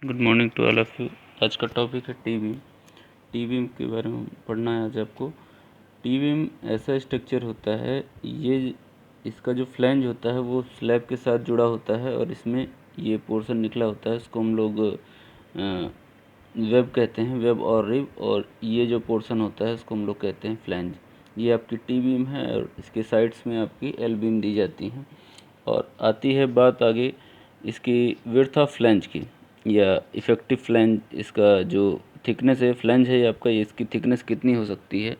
Good morning to all of you. आज का topic है टी बीम। टी बीम के बारे में पढ़ना है आज आपको। टी बीम ऐसा स्ट्रक्चर होता है, ये इसका जो फ्लैंज होता है वो स्लैब के साथ जुड़ा होता है और इसमें ये पोर्शन निकला होता है, इसको हम लोग वेब कहते हैं, वेब और रिब। और ये जो पोर्शन होता है इसको हम लोग कहते हैं फ्लैंज। ये आपकी टी बीम है और इसके साइड्स में आपकी एल बीम दी जाती हैं। और आती है बात आगे इसकी विड्थ ऑफ फ्लैंज की या इफ़ेक्टिव फ्लैंज, इसका जो थिकनेस है फ्लैंज है आपका, ये इसकी थिकनेस कितनी हो सकती है,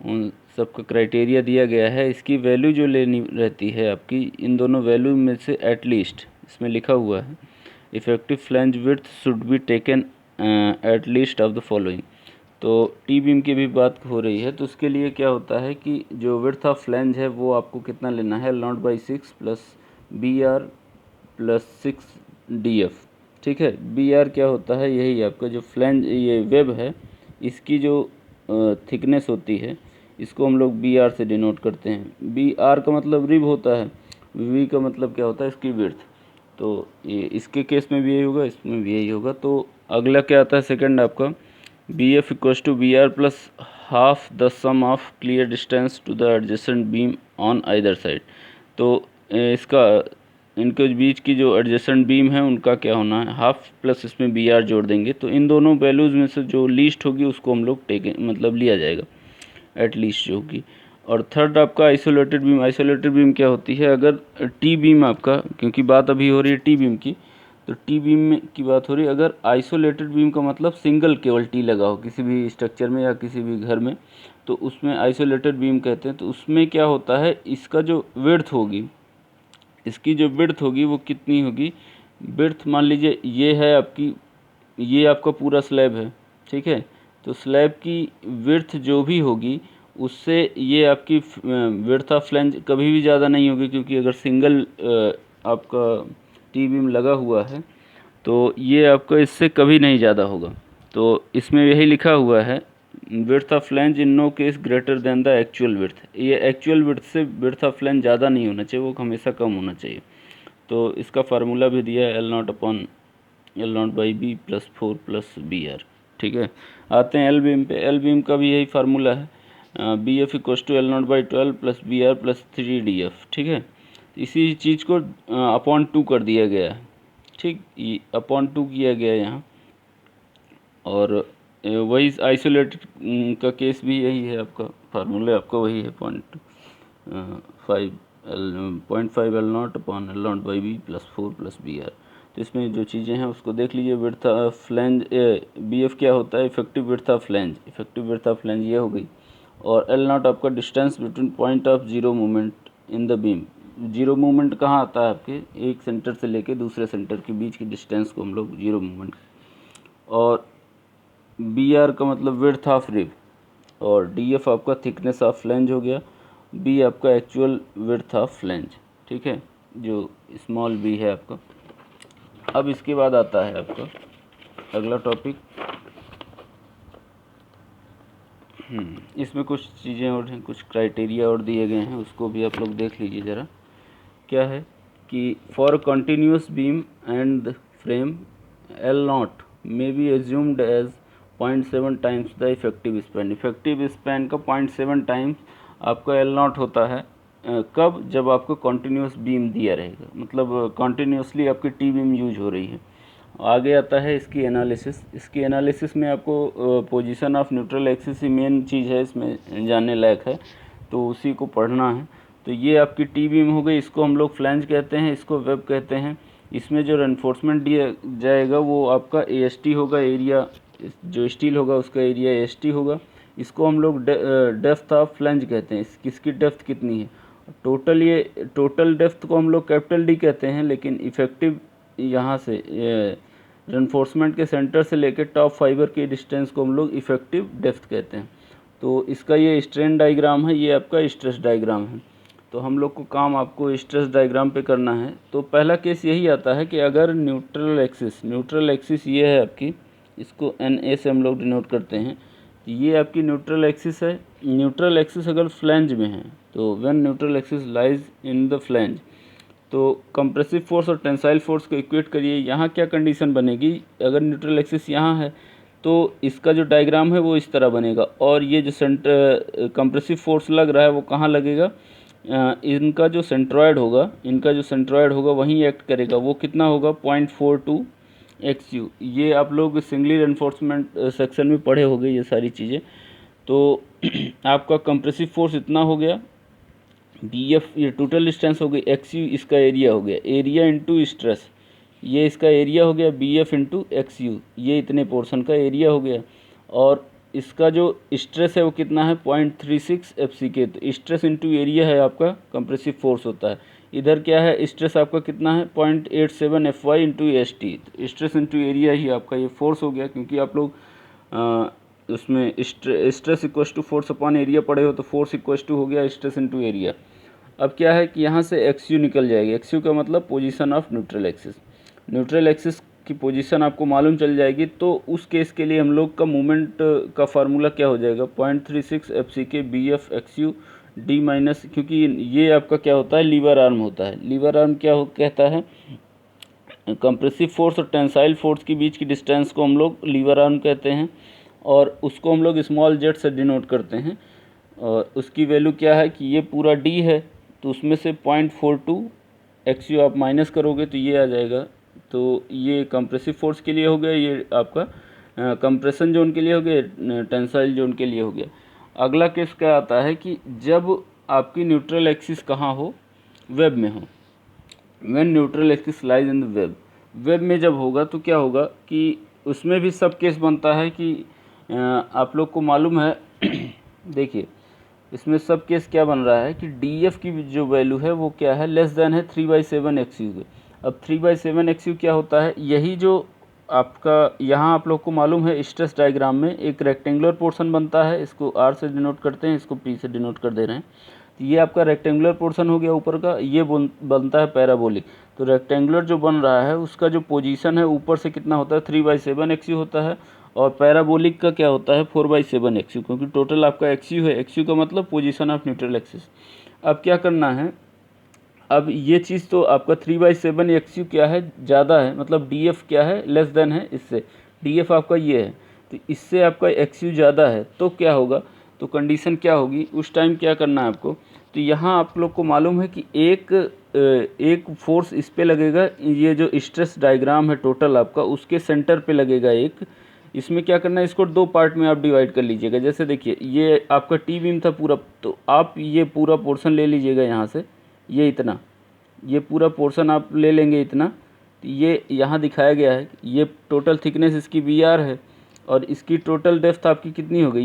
उन सब का क्राइटेरिया दिया गया है। इसकी वैल्यू जो लेनी रहती है आपकी, इन दोनों वैल्यू में से एट लीस्ट इसमें लिखा हुआ है effective flange width should be taken at least of the following. तो टी बीम की भी बात हो रही है, तो उसके लिए क्या होता है कि जो विड्थ ऑफ फ्लैंज है वो आपको कितना लेना है, L0/6 plus BR plus 6 DF। ठीक है, BR क्या होता है, यही आपका जो फ्लैंज ये वेब है इसकी जो थिकनेस होती है इसको हम लोग BR से डिनोट करते हैं। BR का मतलब रिब होता है, V का मतलब क्या होता है, इसकी विड्थ। तो ये इसके केस में भी यही होगा, इसमें भी यही होगा। तो अगला क्या आता है सेकंड आपका, BF=BR plus half the sum of clear distance to the adjacent beam on either side. तो इसका इनके बीच की जो एडजेसेंट बीम है उनका क्या होना है, हाफ प्लस इसमें BR जोड़ देंगे। तो इन दोनों वैल्यूज़ में से जो लीस्ट होगी उसको हम लोग टेक मतलब लिया जाएगा, एट लीस्ट जो होगी। और थर्ड आपका आइसोलेटेड बीम। आइसोलेटेड बीम क्या होती है, अगर टी बीम आपका, क्योंकि बात अभी हो रही है टी बीम की, तो टी बीम में की बात हो रही है। अगर आइसोलेटेड बीम का मतलब सिंगल केवल टी लगा हो किसी भी स्ट्रक्चर में या किसी भी घर में, तो उसमें आइसोलेटेड बीम कहते हैं। तो उसमें क्या होता है, इसका जो विड्थ होगी, इसकी जो विड्थ होगी वो कितनी होगी, विड्थ मान लीजिए ये है आपकी, ये आपका पूरा स्लैब है, ठीक है। तो स्लैब की विड्थ जो भी होगी उससे ये आपकी विड्थ ऑफ फ्लैंज कभी भी ज़्यादा नहीं होगी, क्योंकि अगर सिंगल आपका टी बीम लगा हुआ है तो ये आपका इससे कभी नहीं ज़्यादा होगा। तो इसमें यही लिखा हुआ है, width of flange in no case greater than the actual width. ये एक्चुअल विड्थ से विड्थ ऑफ फ्लैंज ज़्यादा नहीं होना चाहिए, वो हमेशा कम होना चाहिए। तो इसका फार्मूला भी दिया है L0/B प्लस 4 प्लस BR। ठीक है, आते हैं एल बीम पे। एल बीम का भी यही फार्मूला है, BF=L0/12 plus BR plus 3DF। ठीक है, इसी चीज़ को अपॉन 2 कर दिया गया है। ठीक, ये अपॉन 2 किया गया है यहाँ। और वही आइसोलेटेड का केस भी यही है, आपका फार्मूला आपका वही है 0.5L0/B प्लस 4 प्लस BR। तो इसमें जो चीज़ें हैं उसको देख लीजिए। विड्थ ऑफ फ्लैंज BF क्या होता है, effective width of flange. Effective width of flange ये हो गई। और L0 आपका distance between point of zero movement in the beam. Zero movement कहाँ आता है, आपके एक सेंटर से लेके दूसरे सेंटर के बीच की डिस्टेंस को हम लोग जीरो मूवमेंट। और BR का मतलब विड्थ ऑफ रिब। और DF आपका थिकनेस ऑफ फ्लैंज हो गया। B आपका एक्चुअल विड्थ ऑफ फ्लैंज। ठीक है, जो स्मॉल b है आपका। अब इसके बाद आता है आपका अगला टॉपिक। इसमें कुछ चीज़ें और हैं, कुछ क्राइटेरिया और दिए गए हैं, उसको भी आप लोग देख लीजिए ज़रा। क्या है कि for continuous beam and frame L0 may be assumed as 0.7 times the effective span. Effective span का 0.7 टाइम्स आपका L0 होता है। कब, जब आपको कंटिन्यूस बीम दिया रहेगा, मतलब कंटिन्यूसली आपकी टी बीम यूज हो रही है। आगे आता है इसकी एनालिसिस। इसकी एनालिसिस में आपको पोजीशन ऑफ न्यूट्रल एक्सिस ही मेन चीज़ है, इसमें जानने लायक है, तो उसी को पढ़ना है। तो ये आपकी टी बीम हो गई, इसको हम लोग फ्लैंज कहते हैं, इसको वेब कहते हैं। इसमें जो रेनफोर्समेंट दिया जाएगा वो आपका AST होगा, एरिया जो स्टील होगा उसका एरिया AST होगा। इसको हम लोग डेप्थ ऑफ फ्लैंज कहते हैं। किसकी डेप्थ कितनी है टोटल, ये टोटल डेप्थ को हम लोग D कहते हैं, लेकिन इफेक्टिव यहाँ से रेनफोर्समेंट के सेंटर से लेकर टॉप फाइबर की डिस्टेंस को हम लोग इफेक्टिव डेप्थ कहते हैं। तो इसका ये स्ट्रेन डायग्राम है, ये आपका स्ट्रेस डायग्राम है। तो हम लोग को काम आपको स्ट्रेस डायग्राम पे करना है। तो पहला केस यही आता है कि अगर न्यूट्रल एक्सिस ये है आपकी, इसको NA से हम लोग डिनोट करते हैं। ये आपकी न्यूट्रल एक्सिस है। न्यूट्रल एक्सिस अगर फ्लैंज में है, तो when neutral axis lies in the flange, तो कंप्रेसिव फोर्स और टेंसाइल फोर्स को इक्वेट करिए। यहाँ क्या कंडीशन बनेगी, अगर न्यूट्रल एक्सिस यहाँ है तो इसका जो डायग्राम है वो इस तरह बनेगा, और ये जो कंप्रेसिव फोर्स लग रहा है वो कहाँ लगेगा, इनका जो सेंट्रॉयड होगा वहीं एक्ट करेगा। वो कितना होगा, 0.42 XU। ये आप लोग सिंगली रेनफोर्समेंट सेक्शन में पढ़े होंगे ये सारी चीज़ें। तो आपका कंप्रेसिव फोर्स इतना हो गया, BF ये टोटल डिस्टेंस हो गई, XU इसका एरिया हो गया, एरिया इंटू स्ट्रेस, ये इसका एरिया हो गया BF इंटू XU, ये इतने पोर्शन का एरिया हो गया। और इसका जो स्ट्रेस है वो कितना है, 0.36 FCK। तो स्ट्रेस इंटू एरिया है आपका कंप्रेसिव फोर्स होता है। इधर क्या है, स्ट्रेस आपका कितना है, 0.87 FY इंटू ST। तो स्ट्रेस इंटू एरिया ही आपका ये फोर्स हो गया, क्योंकि आप लोग उसमें stress equals to force upon area पढ़े हो, तो फोर्स इक्वस टू हो गया स्ट्रेस इंटू एरिया। अब क्या है कि यहाँ से XU निकल जाएगी। XU का मतलब position of neutral axis. Neutral axis की पोजीशन आपको मालूम चल जाएगी, तो उस केस के लिए हम लोग का मूवमेंट का फार्मूला क्या हो जाएगा, 0.36 FCK BF XU D minus, क्योंकि ये आपका क्या होता है, लीवर आर्म होता है। लीवर आर्म क्या कहता है, कंप्रेसिव फोर्स और टेंसाइल फोर्स के बीच की डिस्टेंस को हम लोग लीवर आर्म कहते हैं, और उसको हम लोग स्मॉल z से डिनोट करते हैं। और उसकी वैल्यू क्या है कि ये पूरा D है, तो उसमें से 0.42 XU आप माइनस करोगे तो ये आ जाएगा। तो ये कंप्रेसिव फोर्स के लिए हो गया, ये आपका कंप्रेशन जोन के लिए हो गया, टेंसाइल जोन के लिए हो गया। अगला केस क्या आता है कि जब आपकी न्यूट्रल एक्सिस कहाँ हो, वेब में हो। When neutral axis lies in the web, web में जब होगा तो क्या होगा कि उसमें भी सब केस बनता है कि आप लोग को मालूम है देखिए इसमें सब केस क्या बन रहा है कि DF की जो वैल्यू है वो क्या है, लेस देन है 3/7 XU के। अब 3/7 XU क्या होता है, यही जो आपका यहाँ आप लोग को मालूम है, स्ट्रेस डायग्राम में एक रेक्टेंगुलर पोर्शन बनता है, इसको R से डिनोट करते हैं, इसको P से डिनोट कर दे रहे हैं। तो ये आपका रेक्टेंगुलर पोर्शन हो गया ऊपर का, ये बनता है पैराबोलिक। तो रेक्टेंगुलर जो बन रहा है उसका जो पोजीशन है ऊपर से कितना होता है, 3/7 XU होता है, और पैराबोलिक का क्या होता है, 4/7 XU, क्योंकि टोटल आपका XU है। XU का मतलब पोजीशन ऑफ न्यूट्रल एक्सिस। अब क्या करना है, अब ये चीज़ तो आपका 3/7 XU क्या है, ज़्यादा है, मतलब DF क्या है, लेस देन है इससे। DF आपका ये है, तो इससे आपका XU ज़्यादा है, तो क्या होगा, तो कंडीशन क्या होगी उस टाइम, क्या करना है आपको। तो यहाँ आप लोग को मालूम है कि एक फोर्स इस पे लगेगा, ये जो स्ट्रेस डायग्राम है टोटल आपका, उसके सेंटर पे लगेगा एक। इसमें क्या करना है, इसको दो पार्ट में आप डिवाइड कर लीजिएगा। जैसे देखिए ये आपका टी बीम था पूरा, तो आप ये पूरा पोर्शन ले लीजिएगा यहाँ से, ये इतना, ये पूरा पोर्शन आप ले लेंगे इतना। तो ये यहाँ दिखाया गया है, ये टोटल थिकनेस इसकी BR है, और इसकी टोटल डेप्थ आपकी कितनी हो गई,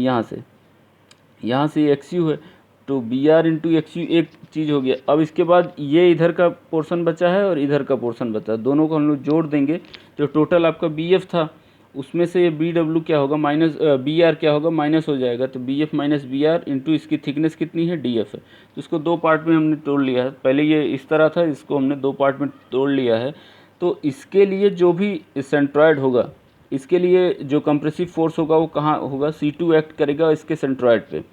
यहाँ से XU है, तो BR इंटू XU एक चीज़ हो गया। अब इसके बाद ये इधर का पोर्शन बचा है और इधर का पोर्शन बचा है, दोनों को हम लोग जोड़ देंगे तो टोटल आपका BF था, उसमें से ये BW क्या होगा माइनस BR क्या होगा, माइनस हो जाएगा। तो BF माइनस BR इंटू इसकी थिकनेस कितनी है, DF है। तो इसको दो पार्ट में हमने तोड़ लिया है, पहले ये इस तरह था, इसको हमने दो पार्ट में तोड़ लिया है। तो इसके लिए जो भी सेंट्रॉयड होगा, इसके लिए जो कंप्रेसिव फोर्स होगा वो कहाँ होगा, C2 एक्ट करेगा इसके सेंट्रॉयड पे।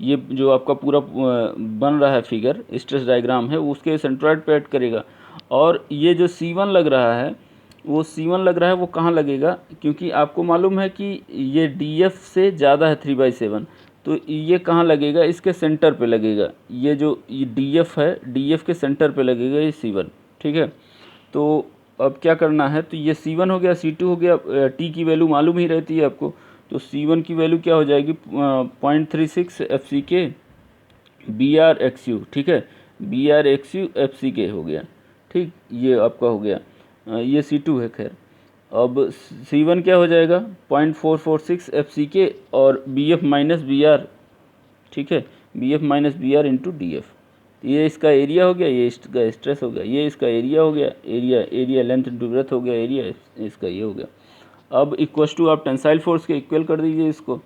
ये जो आपका पूरा बन रहा है फिगर, स्ट्रेस डायग्राम है, उसके सेंट्रॉयड पे एक्ट करेगा। और ये जो C1 लग रहा है, वो C1 लग रहा है वो कहाँ लगेगा, क्योंकि आपको मालूम है कि ये DF से ज़्यादा है 3/7, तो ये कहाँ लगेगा, इसके सेंटर पे लगेगा। ये जो ये DF है, DF के सेंटर पे लगेगा ये C1, ठीक है। तो अब क्या करना है, तो ये C1 हो गया, C2 हो गया, T की वैल्यू मालूम ही रहती है आपको, तो C1 की वैल्यू क्या हो जाएगी, 0.36 FCK BR XU, ठीक है, BR XU FCK हो गया, ठीक, ये आपका हो गया। ये C2 है खैर। अब C1 क्या हो जाएगा, 0.446 FCK और BF माइनस BR, ठीक है, BF minus BR into DF। ये इसका एरिया हो गया, ये इसका स्ट्रेस हो गया, ये इसका एरिया हो गया, एरिया लेंथ इंटू ब्रेथ हो गया, एरिया इसका ये हो गया। अब इक्वस टू आप टेंसाइल फोर्स के इक्वल कर दीजिए इसको,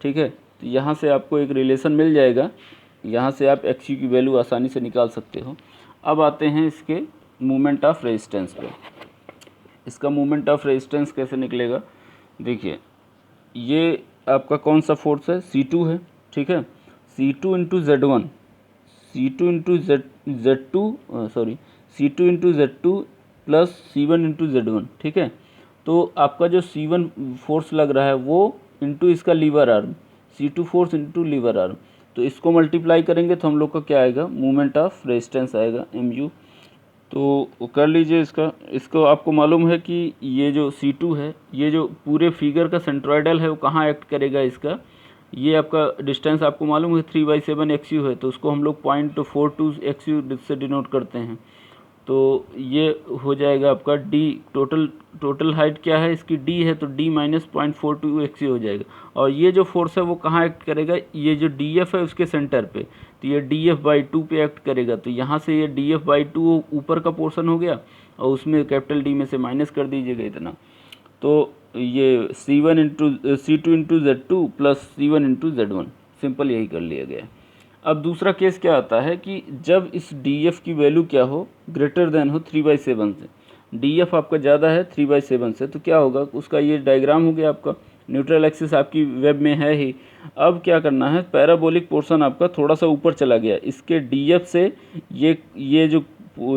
ठीक है। तो यहाँ से आपको एक रिलेशन मिल जाएगा, यहाँ से आप XU की वैल्यू आसानी से निकाल सकते हो। अब आते हैं इसके मोमेंट ऑफ रेजिस्टेंस पे। इसका मोमेंट ऑफ रेजिस्टेंस कैसे निकलेगा, देखिए ये आपका कौन सा फोर्स है, C2 है, ठीक है। C2 into Z1, C2 into Z2 sorry C2 into Z2 plus C1 into Z1, ठीक है। तो आपका जो C1 फोर्स लग रहा है वो इंटू इसका lever arm, C2 force into lever arm, तो इसको मल्टीप्लाई करेंगे तो हम लोग का क्या आएगा, मोमेंट ऑफ रेजिस्टेंस आएगा MU। तो कर लीजिए इसको आपको मालूम है कि ये जो C2 है, ये जो पूरे फिगर का सेंट्रॉयडल है वो कहाँ एक्ट करेगा इसका, ये आपका डिस्टेंस आपको मालूम है 3/7 XU है, तो उसको हम लोग 0.42 XU से डिनोट करते हैं। तो ये हो जाएगा आपका D, टोटल हाइट क्या है इसकी D है, तो D माइनस 0.42 XU हो जाएगा। और ये जो फोर्स है वो कहाँ एक्ट करेगा, ये जो DF है उसके सेंटर पे, तो ये DF/2 पे एक्ट करेगा। तो यहाँ से ये DF/2 ऊपर का पोर्शन हो गया और उसमें कैपिटल D में से माइनस कर दीजिएगा इतना। तो ये C2 into Z2 plus C1 into Z1, simple यही कर लिया गया है। अब दूसरा केस क्या आता है कि जब इस DF की वैल्यू क्या हो, ग्रेटर देन हो 3/7 से, DF आपका ज़्यादा है 3/7 से, तो क्या होगा, उसका ये डायग्राम हो गया आपका, न्यूट्रल एक्सिस आपकी वेब में है ही। अब क्या करना है, पैराबोलिक पोर्शन आपका थोड़ा सा ऊपर चला गया, इसके DF से ये जो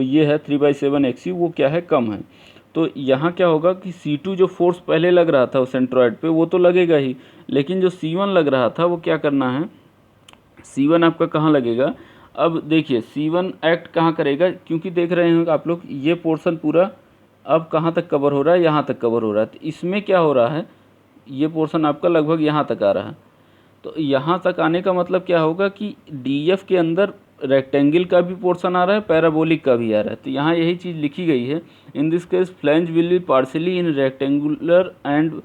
ये है 3/7 XU वो क्या है, कम है। तो यहाँ क्या होगा कि C2 जो फोर्स पहले लग रहा था सेंट्रॉइड पे वो तो लगेगा ही, लेकिन जो C1 लग रहा था वो क्या करना है, C1 आपका कहाँ लगेगा। अब देखिए C1 एक्ट कहाँ करेगा, क्योंकि देख रहे हैं आप लोग ये पोर्शन पूरा अब कहाँ तक कवर हो रहा है, यहाँ तक कवर हो रहा है। तो इसमें क्या हो रहा है, ये पोर्शन आपका लगभग यहाँ तक आ रहा है। तो यहाँ तक आने का मतलब क्या होगा कि DF के अंदर रेक्टेंगल का भी पोर्शन आ रहा है, पैराबोलिक का भी आ रहा है। तो यहाँ यही चीज़ लिखी गई है, in this case flange will be partially in rectangular and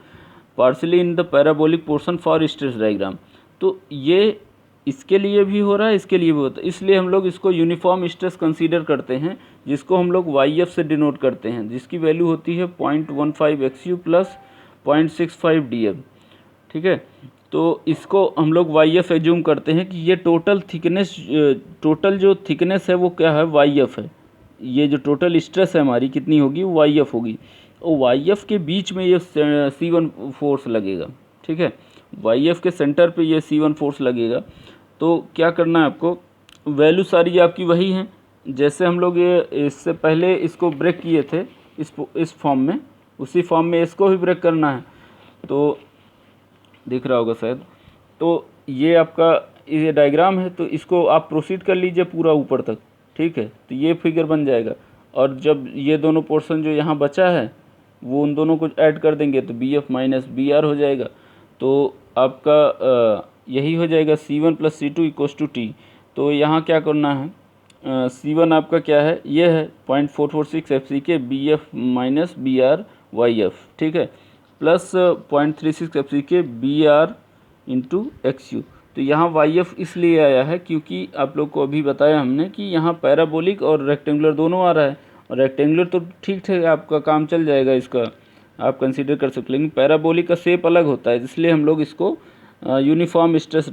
partially in the parabolic portion for stress diagram. तो ये इसके लिए भी हो रहा है, इसके लिए भी होता है, इसलिए हम लोग इसको यूनिफॉर्म स्ट्रेस कंसीडर करते हैं, जिसको हम लोग YF से डिनोट करते हैं, जिसकी वैल्यू होती है 0.15 XU प्लस 0.65 DF, ठीक है। तो इसको हम लोग YF एज्यूम करते हैं कि ये टोटल जो थिकनेस है वो क्या है, YF है। ये जो टोटल स्ट्रेस है हमारी कितनी होगी, वो YF होगी, और YF के बीच में ये C1 फोर्स लगेगा, ठीक है। YF के सेंटर पे ये C1 फोर्स लगेगा। तो क्या करना है आपको, वैल्यू सारी आपकी वही हैं जैसे हम लोग ये इससे पहले इसको ब्रेक किए थे इस फॉर्म में, उसी फॉर्म में इसको भी ब्रेक करना है। तो दिख रहा होगा शायद, तो ये आपका ये डायग्राम है, तो इसको आप प्रोसीड कर लीजिए पूरा ऊपर तक, ठीक है। तो ये फिगर बन जाएगा, और जब ये दोनों पोर्शन जो यहाँ बचा है वो उन दोनों को ऐड कर देंगे तो BF माइनस BR हो जाएगा। तो आपका यही हो जाएगा C1 plus C2 equals to T। तो यहाँ क्या करना है, C1 आपका क्या है, ये है 0.446 FC के BF माइनस BR YF, ठीक है, प्लस 0.36 FC के BR इंटू XU। तो यहाँ YF इसलिए आया है क्योंकि आप लोग को अभी बताया हमने कि यहाँ पैराबोलिक और रेक्टेंगुलर दोनों आ रहा है, और रेक्टेंगुलर तो ठीक ठाक आपका काम चल जाएगा, इसका आप कंसीडर कर सकते, लेकिन पैराबोलिक का शेप अलग होता है, इसलिए हम लोग इसको यूनिफॉर्म स्ट्रेस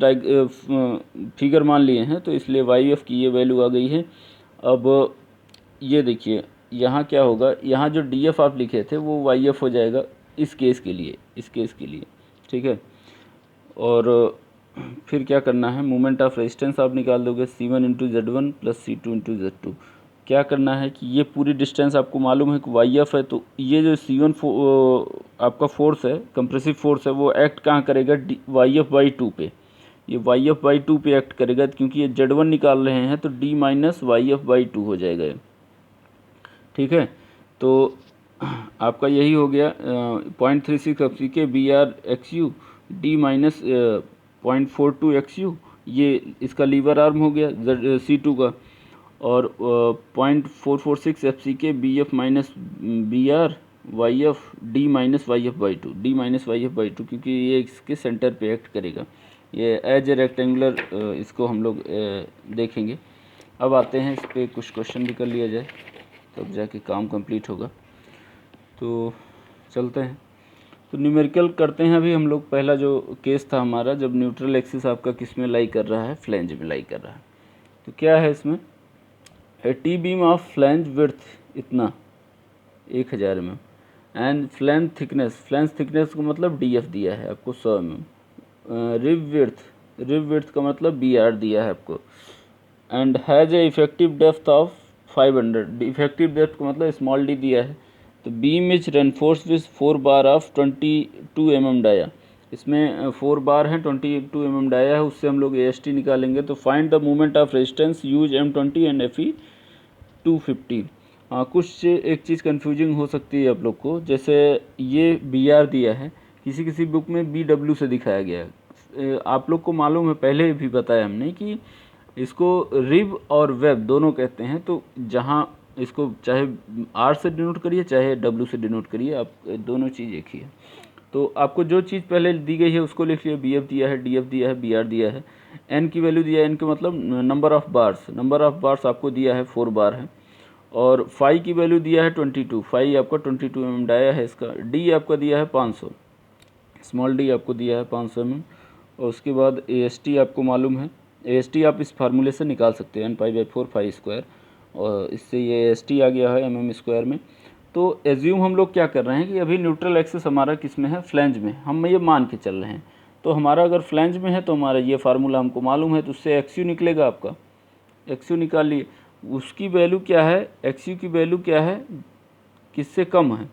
फिगर मान लिए हैं। तो इसलिए YF की ये वैल्यू आ गई है। अब ये देखिए यहाँ क्या होगा, यहाँ जो DF आप लिखे थे वो YF हो जाएगा इस केस के लिए, ठीक है। और फिर क्या करना है, मोमेंट ऑफ रेजिस्टेंस आप निकाल दोगे C1 into Z1 plus C2 into Z2। क्या करना है कि ये पूरी डिस्टेंस आपको मालूम है कि YF है, तो ये जो C1 आपका फोर्स है, कंप्रेसिव फोर्स है, वो एक्ट कहाँ करेगा, YF/2 पे, ये YF/2 पे एक्ट करेगा, क्योंकि ये Z1 निकाल रहे हैं तो D माइनस YF/2 हो जाएगा ये, ठीक है। तो आपका यही हो गया 0.36 FC के BR XU D minus 0.42 XU, ये इसका लीवर आर्म हो गया C2 का, और 0.446 FC के BF minus BR YF D minus YF/2 क्योंकि ये इसके सेंटर पे एक्ट करेगा, ये एज ए रेक्टेंगुलर इसको हम लोग देखेंगे। अब आते हैं इस पर कुछ क्वेश्चन भी कर लिया जाए, तब जाके काम कंप्लीट होगा। तो चलते हैं, तो न्यूमेरिकल करते हैं अभी हम लोग। पहला जो केस था हमारा, जब न्यूट्रल एक्सिस आपका किस में लाई कर रहा है, फ्लैंज में लाई कर रहा है। तो क्या है इसमें, T beam of flange width इतना 1000 mm एंड फ्लैंज थिकनेस का मतलब DF दिया है आपको 100 mm, रिब विड्थ का मतलब BR दिया है आपको, and has a effective depth of 500। Effective depth का मतलब स्मॉल डी दिया है। तो beam is reinforce with 4 bar of 22 mm dia, इसमें 4 बार हैं, 22 mm डाया है, उससे हम लोग AST निकालेंगे। तो find the moment of resistance use M20 and FE 250। हाँ, कुछ एक चीज़ कन्फ्यूजिंग हो सकती है आप लोग को, जैसे ये BR दिया है, किसी किसी बुक में BW से दिखाया गया है। आप लोग को मालूम है, पहले भी बताया हमने कि इसको रिब और वेब दोनों कहते हैं। तो जहाँ इसको चाहे R से डिनोट करिए चाहे W से डिनोट करिए, आप दोनों चीज़ एक ही है। तो आपको जो चीज़ पहले दी गई है उसको लिख लिया। BF दिया है, DF दिया है, BR दिया है, N की वैल्यू दिया है, N का मतलब नंबर ऑफ़ बार्स आपको दिया है 4 बार है, और फाई की वैल्यू दिया है 22, फाई आपका 22 mm डाया है इसका। D आपका दिया है 500, स्मॉल d आपको दिया है 500 mm। और उसके बाद AST आपको मालूम है, AST आप इस फार्मूले से निकाल सकते हैं, n π/4 फाई स्क्वायर, और इससे ये AST आ गया है mm स्क्वायर में। तो एज्यूम हम लोग क्या कर रहे हैं कि अभी न्यूट्रल एक्सिस हमारा किस में है, फ्लैंज में, हम ये मान के चल रहे हैं। तो हमारा अगर फ्लैंज में है तो हमारा ये फार्मूला हमको मालूम है, तो उससे XU निकलेगा आपका, XU निकाल लिए। उसकी वैल्यू क्या है, XU की वैल्यू क्या है, किससे कम है,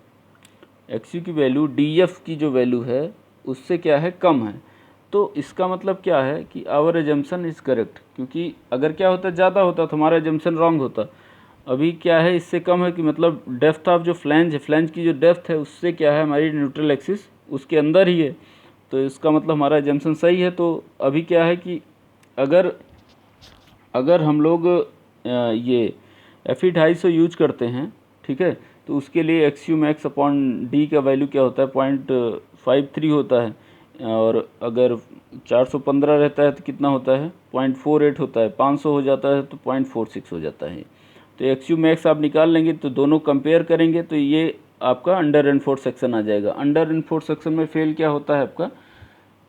XU की वैल्यू DF की जो वैल्यू है उससे क्या है, कम है। तो इसका मतलब क्या है कि आवर एजम्पशन इज़ करेक्ट, क्योंकि अगर क्या होता ज़्यादा होता तो हमारा एजम्पशन रॉन्ग होता। अभी क्या है, इससे कम है कि मतलब डेप्थ ऑफ जो फ्लैंज है, फ्लैंज की जो डेप्थ है उससे क्या है, हमारी न्यूट्रल एक्सिस उसके अंदर ही है, तो इसका मतलब हमारा एजम्पशन सही है। तो अभी क्या है कि अगर हम लोग ये FE 250 यूज करते हैं, ठीक है, तो उसके लिए XU मैक्स अपॉन D का वैल्यू क्या होता है, 0.53 होता है, और अगर 415 रहता है तो कितना होता है, 0.48 होता है, 500 हो जाता है तो 0.46 हो जाता है। तो XU मैक्स आप निकाल लेंगे, तो दोनों कंपेयर करेंगे तो ये आपका अंडर रेनफोर्स सेक्शन आ जाएगा। अंडर रेनफोर्स सेक्शन में फेल क्या होता है, आपका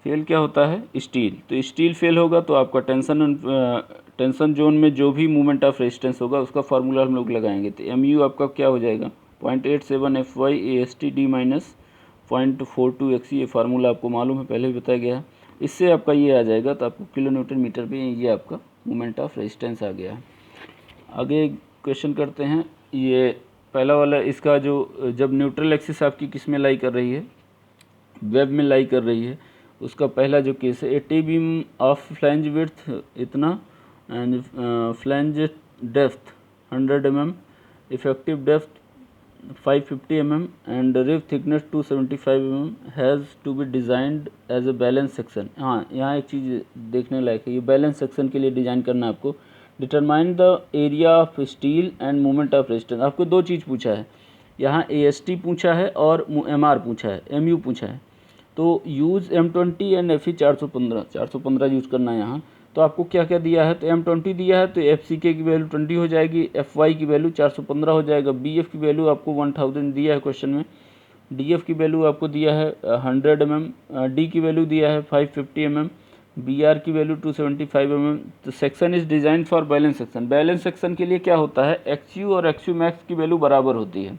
फेल क्या होता है, स्टील। तो स्टील फेल होगा तो आपका टेंशन जोन में जो भी मूवमेंट ऑफ रेजिस्टेंस होगा उसका फार्मूला हम लोग लगाएंगे। तो MU आपका क्या हो जाएगा, 0.87 FY AST D minus 0.42 XE, ये फार्मूला आपको मालूम है, पहले भी बताया गया है। इससे आपका ये आ जाएगा, तो आपको किलो न्यूटन मीटर पे ये आपका मूवमेंट ऑफ रेजिस्टेंस आ गया है। आगे क्वेश्चन करते हैं। ये पहला वाला, इसका जो जब न्यूट्रल एक्सिस आपकी किस में लाई कर रही है, वेब में लाई कर रही है, उसका पहला जो केस है, 80 बीम ऑफ फ्लैंज विड्थ इतना and flange depth 100 mm, effective depth 550 mm and rib thickness 275 mm has to be designed as a balance section. हाँ, यहाँ एक चीज़ देखने लायक है, ये बैलेंस सेक्शन के लिए डिज़ाइन करना है आपको। Determine the area of steel end moment of resistance. आपको दो चीज़ पूछा है, यहाँ AST पूछा है और MR पूछा है, MU पूछा है। तो use M20 and FE 415 use करना है यहाँ। तो आपको क्या क्या दिया है, तो M20 दिया है तो FCK की वैल्यू 20 हो जाएगी, FY की वैल्यू 415 हो जाएगा, BF की वैल्यू आपको 1000 दिया है क्वेश्चन में, DF की वैल्यू आपको दिया है 100 mm, D की वैल्यू दिया है 550 mm, BR की वैल्यू 275 mm। तो section is design for balance section. Balance section के लिए क्या होता है, XU और XU मैक्स की वैल्यू बराबर होती है,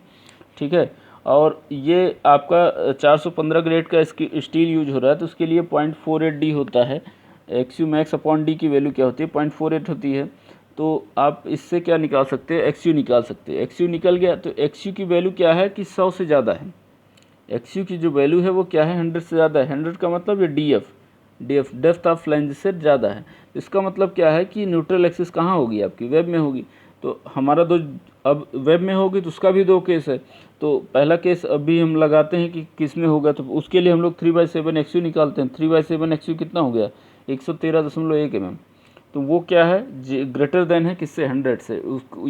ठीक है। और ये आपका 415 ग्रेड का स्टील यूज हो रहा है, तो उसके लिए 0.48 D होता है। XU मैक्स अपॉन D की वैल्यू क्या होती है, 0.48 होती है। तो आप इससे क्या निकाल सकते हैं, XU निकाल सकते हैं। XU निकल गया तो XU की वैल्यू क्या है कि 100 से ज़्यादा है। XU की जो वैल्यू है वो क्या है, 100 से ज़्यादा है। 100 का मतलब ये DF डेप्थ ऑफ फ्लैंज से ज़्यादा है। इसका मतलब क्या है कि न्यूट्रल एक्सिस कहाँ होगी, आपकी वेब में होगी। तो हमारा दो, अब वेब में होगी तो उसका भी दो केस है। तो पहला केस अभी हम लगाते हैं कि किस में होगा, तो उसके लिए हम लोग 3/7 XU निकालते हैं। 3/7 XU कितना हो गया, 113.1 mm। तो वो क्या है, ग्रेटर देन है किससे, 100 से।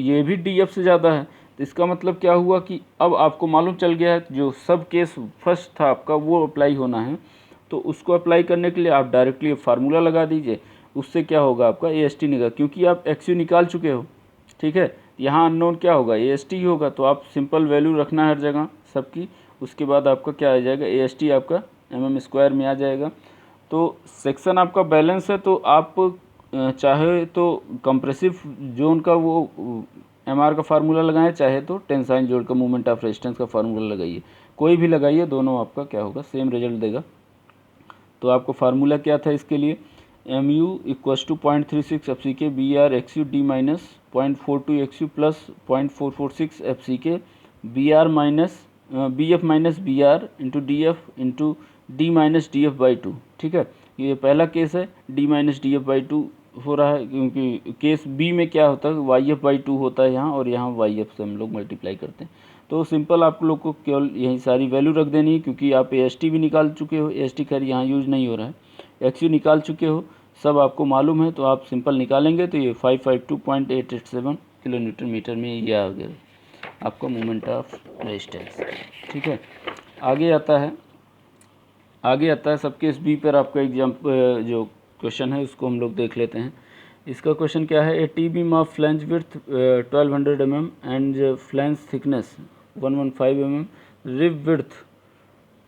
ये भी DF से ज़्यादा है। तो इसका मतलब क्या हुआ कि अब आपको मालूम चल गया है जो सब केस फर्स्ट था आपका वो अप्लाई होना है। तो उसको अप्लाई करने के लिए आप डायरेक्टली फार्मूला लगा दीजिए, उससे क्या होगा, आपका AST निकल, क्योंकि आप XU निकाल चुके हो, ठीक है। यहाँ अननोन क्या होगा, AST ही होगा। तो आप सिंपल वैल्यू रखना हर जगह सबकी, उसके बाद आपका क्या आ जाएगा, AST आपका mm स्क्वायर में आ जाएगा। तो सेक्शन आपका बैलेंस है, तो आप चाहे तो कंप्रेसिव जोन का वो MR का फार्मूला लगाएं, चाहे तो टेंसाइल जोन का मूवमेंट ऑफ रेजिस्टेंस का फार्मूला लगाइए, कोई भी लगाइए, दोनों आपका क्या होगा, सेम रिजल्ट देगा। तो आपको फार्मूला क्या था इसके लिए, MU = 0.36 FCK BR XU D minus 0.42 XU plus 0.446 FCK BR minus BF minus BR into DF into D minus DF by 2। ठीक है, ये पहला केस है, D माइनस DF बाई 2 हो रहा है, क्योंकि केस बी में क्या होता है YF बाई 2 होता है यहाँ, और यहाँ YF से हम लोग मल्टीप्लाई करते हैं। तो सिंपल आप लोग को केवल यही सारी वैल्यू रख देनी है, क्योंकि आप AST भी निकाल चुके हो, AST खैर यहाँ यूज नहीं हो रहा है, XU निकाल चुके हो, सब आपको मालूम है, तो आप सिंपल निकालेंगे तो ये 552.887 किलो न्यूटन मीटर में ये आ गया आपका मोमेंट ऑफ रेजिस्टेंस। ठीक है, आगे आता है सब केस बी पर आपका जो क्वेश्चन है उसको हम लोग देख लेते हैं। इसका क्वेश्चन क्या है, A T beam of flange width 1200 mm and flange thickness 115 mm, rib width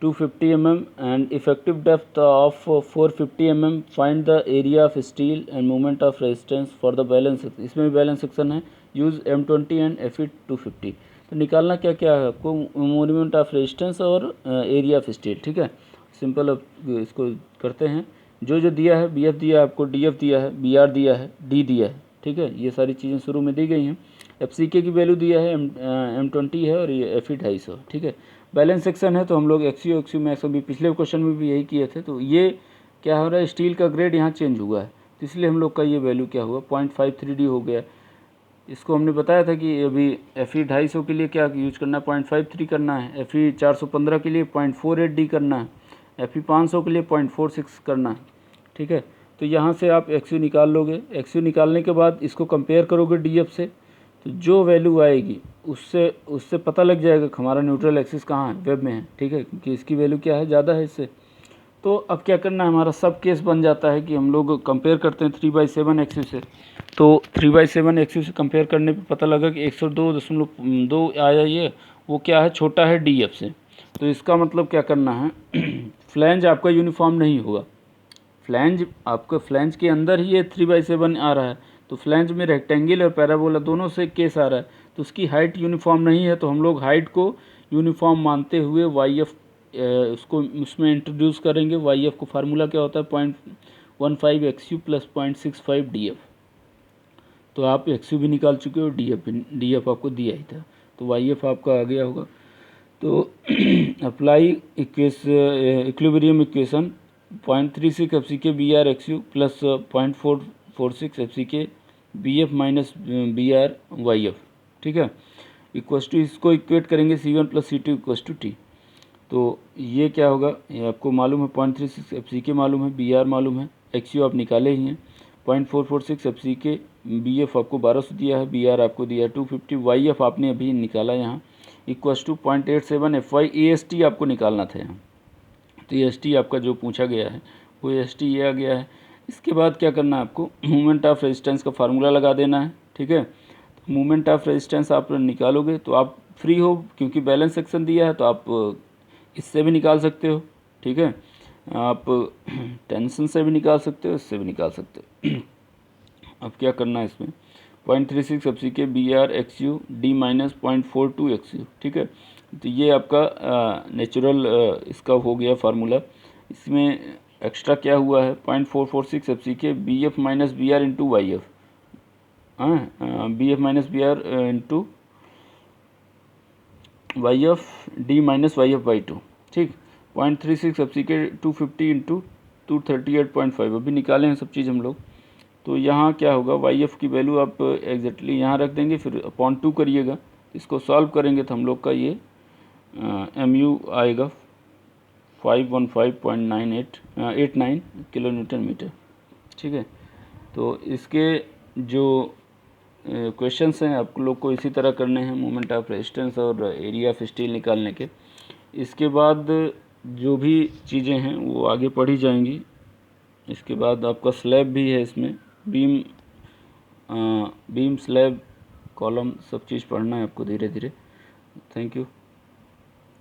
250 mm and effective depth of 450 mm, find the area of steel end moment of resistance for the balance. इसमें भी balance section है, use M20 and FE 250। तो निकालना क्या क्या है आपको, moment of resistance और एरिया ऑफ स्टील। ठीक है, सिंपल अब इसको करते हैं। जो दिया है, BF दिया है आपको, DF दिया है, BR दिया है, D दिया है। ठीक है, ये सारी चीज़ें शुरू में दी गई हैं। FCK की वैल्यू दिया है M20 है, और ये FE 250। ठीक है, बैलेंस सेक्शन है, तो हम लोग XU में अभी पिछले क्वेश्चन में भी यही किए थे। तो ये क्या हो रहा है, स्टील का ग्रेड यहाँ चेंज हुआ है, तो इसलिए हम लोग का ये वैल्यू क्या हुआ 0.53D हो गया। इसको हमने बताया था कि अभी FE 250 के लिए क्या यूज करना है, 0.53 करना है, FE 415 के लिए 0.48D करना है, FE 500 के लिए 0.46 करना है। ठीक है, तो यहाँ से आप XU निकाल लोगे। XU निकालने के बाद इसको कंपेयर करोगे DF से, तो जो वैल्यू आएगी उससे पता लग जाएगा कि हमारा न्यूट्रल एक्सिस कहाँ है, वेब में है। ठीक है, क्योंकि इसकी वैल्यू क्या है, ज़्यादा है इससे। तो अब क्या करना है, हमारा सब केस बन जाता है कि हम लोग कंपेयर करते हैं 3/7 एक्सिस से। तो 3/7 एक्सिस से कंपेयर करने पे पता लगा कि 102.2 आया, ये वो क्या है, छोटा है DF से। तो इसका मतलब क्या करना है फ्लैंज आपका यूनिफॉर्म नहीं होगा, फ्लैंज के अंदर ही ये 3/7 आ रहा है, तो फ्लैंज में रेक्टेंगल और पैराबोला दोनों से केस आ रहा है, तो उसकी हाइट यूनिफॉर्म नहीं है। तो हम लोग हाइट को यूनिफॉर्म मानते हुए YF उसको उसमें इंट्रोड्यूस करेंगे। YF को फार्मूला क्या होता है, 0.15 XU प्लस 0.65 DF। तो आप XU भी निकाल चुके हो, DF आपको दिया ही था, तो YF आपका आ गया होगा। तो apply equilibrium equation 0.36 FCK BR XU plus 0.446 FCK BF minus BR YF। ठीक है, इक्वस टू, इसको इक्वेट करेंगे C1 plus C2 equals to T। तो ये क्या होगा, ये आपको मालूम है 0.36 FCK मालूम है, BR मालूम है, XU आप निकाले ही हैं, 0.446 FCK, BF आपको 1200 दिया है, BR आपको दिया है 250, YF आपने अभी निकाला यहाँ, इक्वस टू 0.87 FY। AST आपको निकालना था यहाँ, तो AST आपका जो पूछा गया है वो AST ये आ गया है। इसके बाद क्या करना है आपको, मोमेंट ऑफ रेजिस्टेंस का फार्मूला लगा देना है। ठीक है, तो मोमेंट ऑफ रेजिस्टेंस आप निकालोगे तो आप फ्री हो, क्योंकि बैलेंस सेक्शन दिया है, तो आप इससे भी निकाल सकते हो। ठीक है, आप टेंशन से भी निकाल सकते हो, इससे भी निकाल सकते हो। अब क्या करना है इसमें, 0.36 FCK BR XU D minus 0.42 XU। ठीक है, तो ये आपका नेचुरल इसका हो गया फार्मूला। इसमें एक्स्ट्रा क्या हुआ है, 0.446 FCK BF minus BR into YF, BF minus BR into YF D minus YF by 2। ठीक, 0.36 FCK 250 इंटू 238.5 अभी निकाले हैं सब चीज़ हम लोग। तो यहाँ क्या होगा, YF की वैल्यू आप एग्जैक्टली यहाँ रख देंगे, फिर अपॉन 2 करिएगा। इसको सॉल्व करेंगे तो हम लोग का ये MU आएगा 515.89 किलो न्यूटन मीटर। ठीक है, तो इसके जो क्वेश्चंस हैं आप लोग को इसी तरह करने हैं, मोमेंट ऑफ रेजिस्टेंस और एरिया ऑफ स्टील निकालने के। इसके बाद जो भी चीज़ें हैं वो आगे पढ़ी जाएंगी। इसके बाद आपका स्लैब भी है, इसमें बीम स्लैब कॉलम सब चीज़ पढ़ना है आपको धीरे धीरे। Thank you.